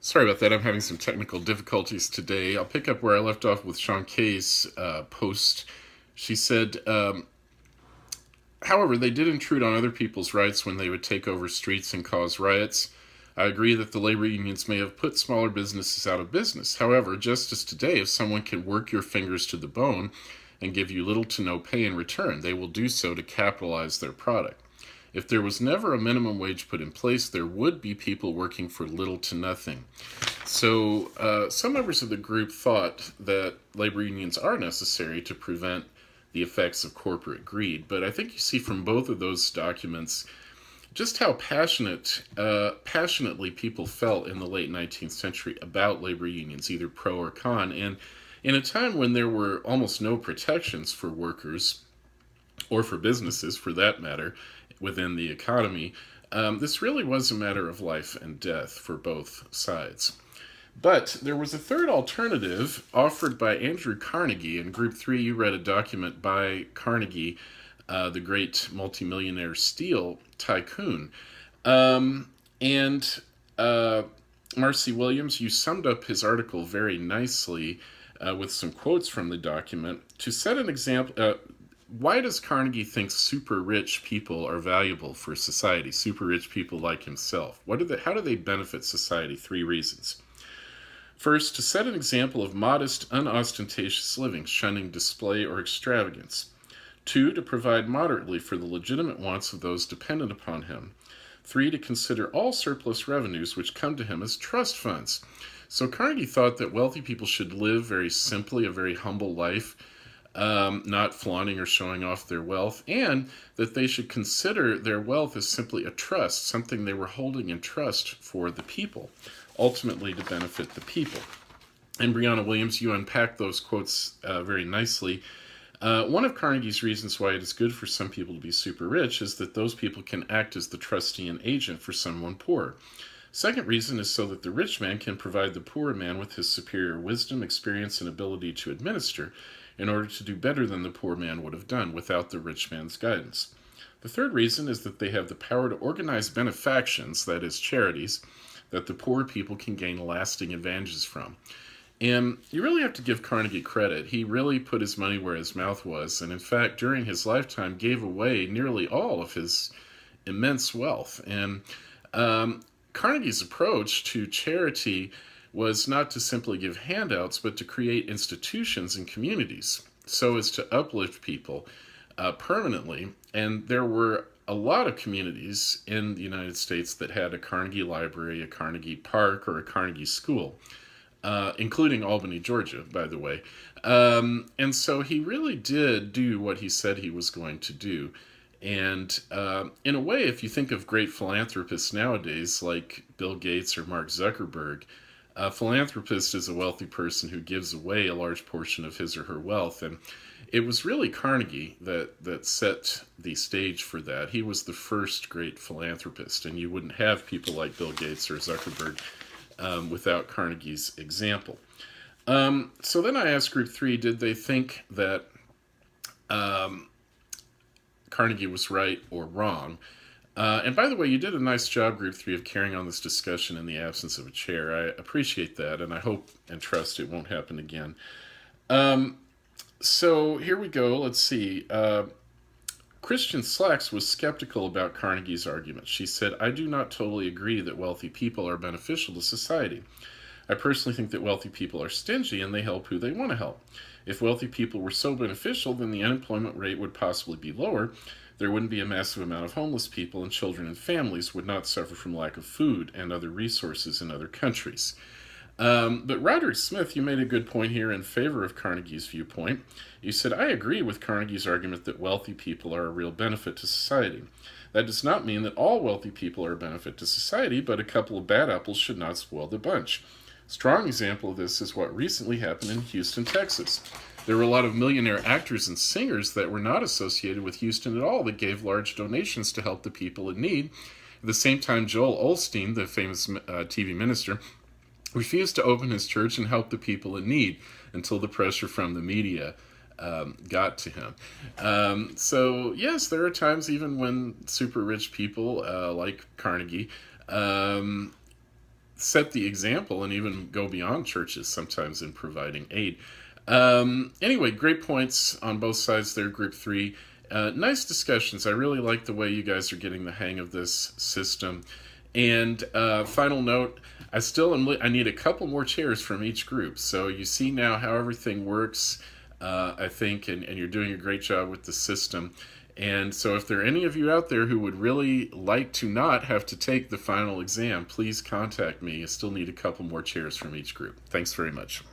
Sorry about that. I'm having some technical difficulties today. I'll pick up where I left off with Sean Kay's post. She said, however, they did intrude on other people's rights when they would take over streets and cause riots. I agree that the labor unions may have put smaller businesses out of business. However, just as today, if someone can work your fingers to the bone and give you little to no pay in return, they will do so to capitalize their product. If there was never a minimum wage put in place, there would be people working for little to nothing. So, some members of the group thought that labor unions are necessary to prevent the effects of corporate greed. But I think you see from both of those documents just how passionately people felt in the late 19th century about labor unions, either pro or con. And in a time when there were almost no protections for workers, or for businesses for that matter, within the economy, this really was a matter of life and death for both sides. But there was a third alternative offered by Andrew Carnegie. In Group 3, you read a document by Carnegie, the great multimillionaire steel tycoon. And Marcy Williams, you summed up his article very nicely with some quotes from the document. To set an example, why does Carnegie think super rich people are valuable for society? Super rich people like himself. How do they benefit society? Three reasons. First, to set an example of modest, unostentatious living, shunning display or extravagance. Two, to provide moderately for the legitimate wants of those dependent upon him. Three, to consider all surplus revenues which come to him as trust funds. So Carnegie thought that wealthy people should live very simply, a very humble life, not flaunting or showing off their wealth, and that they should consider their wealth as simply a trust, something they were holding in trust for the people, ultimately to benefit the people. And Brianna Williams, you unpacked those quotes very nicely. One of Carnegie's reasons why it is good for some people to be super rich is that those people can act as the trustee and agent for someone poor. Second reason is so that the rich man can provide the poor man with his superior wisdom, experience, and ability to administer in order to do better than the poor man would have done without the rich man's guidance. The third reason is that they have the power to organize benefactions, that is, charities, that the poor people can gain lasting advantages from. And you really have to give Carnegie credit. He really put his money where his mouth was, and in fact, during his lifetime, gave away nearly all of his immense wealth. And Carnegie's approach to charity was not to simply give handouts, but to create institutions and communities so as to uplift people permanently. And there were a lot of communities in the United States that had a Carnegie Library, a Carnegie Park, or a Carnegie School, including Albany, Georgia, by the way. And so he really did do what he said he was going to do. And in a way, if you think of great philanthropists nowadays, like Bill Gates or Mark Zuckerberg, a philanthropist is a wealthy person who gives away a large portion of his or her wealth. And it was really Carnegie that set the stage for that. He was the first great philanthropist, and you wouldn't have people like Bill Gates or Zuckerberg without Carnegie's example. So then I asked Group 3, did they think that Carnegie was right or wrong? And by the way, you did a nice job, Group 3, of carrying on this discussion in the absence of a chair. I appreciate that, and I hope and trust it won't happen again. So here we go. Let's see. Christian Slacks was skeptical about Carnegie's argument. She said, I do not totally agree that wealthy people are beneficial to society. I personally think that wealthy people are stingy and they help who they want to help. If wealthy people were so beneficial, then the unemployment rate would possibly be lower. There wouldn't be a massive amount of homeless people, and children and families would not suffer from lack of food and other resources in other countries. But Roderick Smith, you made a good point here in favor of Carnegie's viewpoint. You said, I agree with Carnegie's argument that wealthy people are a real benefit to society. That does not mean that all wealthy people are a benefit to society, but a couple of bad apples should not spoil the bunch. A strong example of this is what recently happened in Houston, Texas. There were a lot of millionaire actors and singers that were not associated with Houston at all that gave large donations to help the people in need. At the same time, Joel Osteen, the famous TV minister, refused to open his church and help the people in need until the pressure from the media got to him. So, yes, there are times even when super rich people like Carnegie set the example and even go beyond churches sometimes in providing aid. Anyway, great points on both sides there, Group 3. Nice discussions. I really like the way you guys are getting the hang of this system. And final note, I need a couple more chairs from each group. So you see now how everything works, I think, and you're doing a great job with the system. And so if there are any of you out there who would really like to not have to take the final exam, please contact me. I still need a couple more chairs from each group. Thanks very much.